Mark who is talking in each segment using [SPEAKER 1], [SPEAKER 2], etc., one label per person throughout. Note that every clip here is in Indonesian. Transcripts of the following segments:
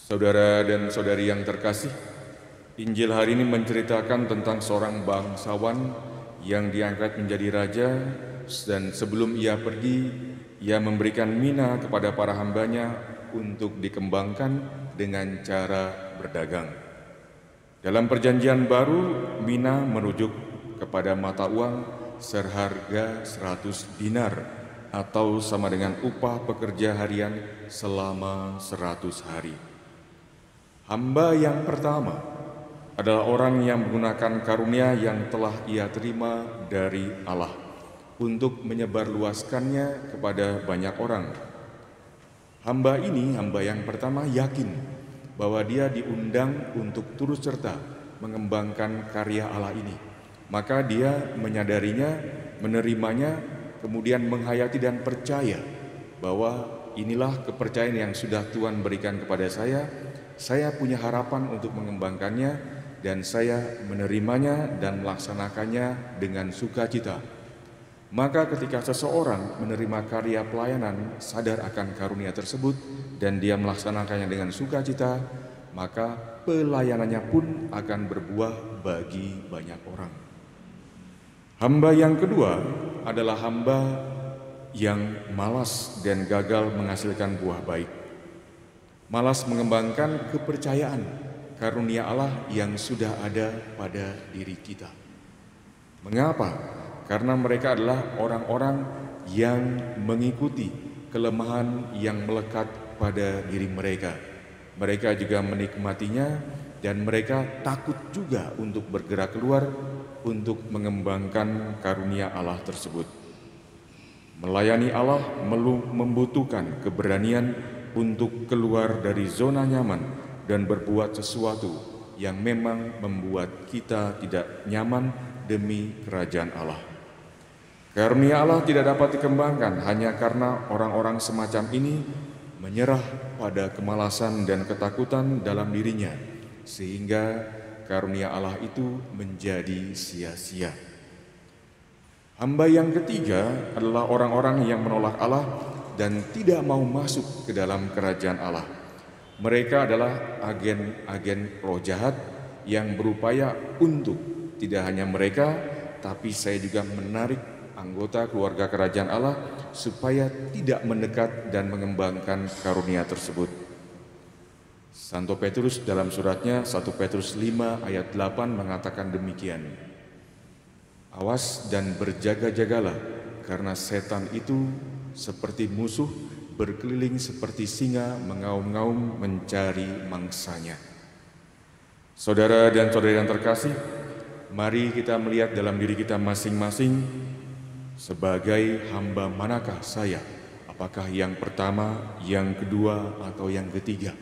[SPEAKER 1] Saudara dan saudari yang terkasih, Injil hari ini menceritakan tentang seorang bangsawan yang diangkat menjadi raja, dan sebelum ia pergi, ia memberikan mina kepada para hambanya untuk dikembangkan dengan cara berdagang. Dalam perjanjian baru, mina merujuk kepada mata uang seharga 100 dinar atau sama dengan upah pekerja harian selama 100 hari. Hamba yang pertama adalah orang yang menggunakan karunia yang telah ia terima dari Allah untuk menyebarluaskannya kepada banyak orang. Hamba ini, hamba yang pertama, yakin bahwa dia diundang untuk turut serta mengembangkan karya Allah ini. Maka dia menyadarinya, menerimanya, kemudian menghayati dan percaya bahwa inilah kepercayaan yang sudah Tuhan berikan kepada saya punya harapan untuk mengembangkannya, dan saya menerimanya dan melaksanakannya dengan sukacita. Maka ketika seseorang menerima karya pelayanan, sadar akan karunia tersebut, dan dia melaksanakannya dengan sukacita, maka pelayanannya pun akan berbuah bagi banyak orang. Hamba yang kedua adalah hamba yang malas dan gagal menghasilkan buah baik. Malas mengembangkan kepercayaan karunia Allah yang sudah ada pada diri kita. Mengapa? Karena mereka adalah orang-orang yang mengikuti kelemahan yang melekat pada diri mereka. Mereka juga menikmatinya, dan mereka takut juga untuk bergerak keluar untuk mengembangkan karunia Allah tersebut. Melayani Allah membutuhkan keberanian untuk keluar dari zona nyaman dan berbuat sesuatu yang memang membuat kita tidak nyaman demi kerajaan Allah. Karunia Allah tidak dapat dikembangkan hanya karena orang-orang semacam ini menyerah pada kemalasan dan ketakutan dalam dirinya, sehingga karunia Allah itu menjadi sia-sia. Hamba yang ketiga adalah orang-orang yang menolak Allah dan tidak mau masuk ke dalam kerajaan Allah. Mereka adalah agen-agen roh jahat yang berupaya untuk tidak hanya mereka, tapi saya juga menarik anggota keluarga kerajaan Allah supaya tidak mendekat dan mengembangkan karunia tersebut. Santo Petrus dalam suratnya 1 Petrus 5 ayat 8 mengatakan demikian. Awas dan berjaga-jagalah, karena setan itu seperti musuh berkeliling seperti singa mengaum-ngaum mencari mangsanya. Saudara dan saudari yang terkasih, mari kita melihat dalam diri kita masing-masing, sebagai hamba manakah saya? Apakah yang pertama, yang kedua, atau yang ketiga?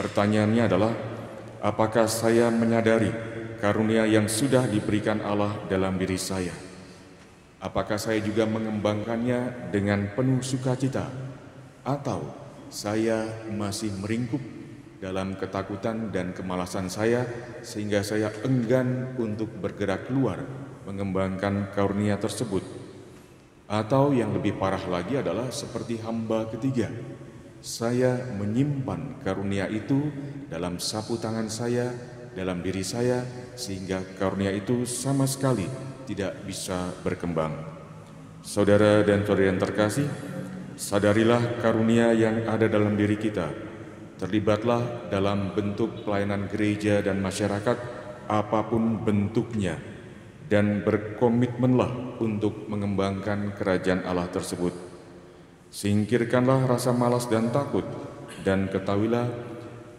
[SPEAKER 1] Pertanyaannya adalah, apakah saya menyadari karunia yang sudah diberikan Allah dalam diri saya? Apakah saya juga mengembangkannya dengan penuh sukacita? Atau saya masih meringkuk dalam ketakutan dan kemalasan saya, sehingga saya enggan untuk bergerak keluar mengembangkan karunia tersebut? Atau yang lebih parah lagi adalah seperti hamba ketiga, saya menyimpan karunia itu dalam sapu tangan saya, dalam diri saya, sehingga karunia itu sama sekali tidak bisa berkembang. Saudara dan saudari yang terkasih, sadarilah karunia yang ada dalam diri kita. Terlibatlah dalam bentuk pelayanan gereja dan masyarakat apapun bentuknya, dan berkomitmenlah untuk mengembangkan kerajaan Allah tersebut. Singkirkanlah rasa malas dan takut, dan ketahuilah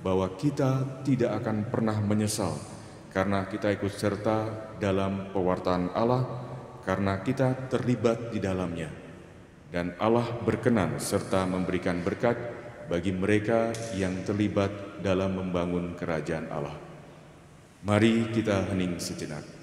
[SPEAKER 1] bahwa kita tidak akan pernah menyesal karena kita ikut serta dalam pewartaan Allah, karena kita terlibat di dalamnya. Dan Allah berkenan serta memberikan berkat bagi mereka yang terlibat dalam membangun kerajaan Allah. Mari kita hening sejenak.